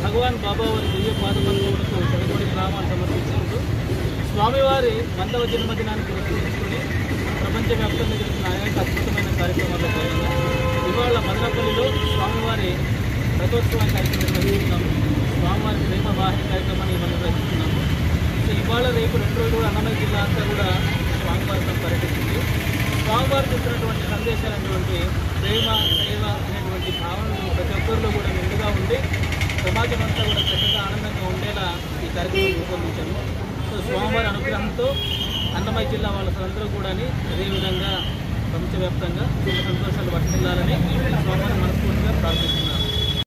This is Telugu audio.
భగవాన్ బాబా వారి దివ్య పాదపద్మములకు కొడుకోడి గ్రామాన్ని సమర్పించారు. స్వామివారి 100వ జన్మదినాన్ని పురస్కరించుకుని ప్రపంచవ్యాప్తంగా జరుగుతున్న అనేక అద్భుతమైన కార్యక్రమాల్లో భాగంగా ఇవాళ మదనపల్లిలో స్వామివారి రథోత్సవాన్ని కార్యక్రమం నిర్వహిస్తున్నాము. స్వామివారి రేప వాహన కార్యక్రమాన్ని మనం నిర్వహిస్తున్నాము. సో ఇవాళ రేపు 2 రోజులు కూడా అన్నమయ్య జిల్లా అంతా కూడా స్వామివారితో పర్యటిస్తుంది. స్వామివారికి ఇచ్చినటువంటి సందేశాలు అనేటువంటి ప్రేమ సేవ అనేటువంటి భావనలు ప్రతి ఒక్కరిలో కూడా నిండుగా ఉండి సమాజం అంతా కూడా చక్కగా ఆనందంగా ఉండేలా ఈ కార్యక్రమం రూపొందించాము. సో స్వామివారి అనుగ్రహంతో అన్నమయ్య జిల్లా వాళ్ళందరూ కూడా అదేవిధంగా ప్రపంచవ్యాప్తంగా సుఖ సంతోషాలు వర్తిల్లాలని స్వామివారిని మనస్ఫూర్తిగా ప్రార్థిస్తున్నారు.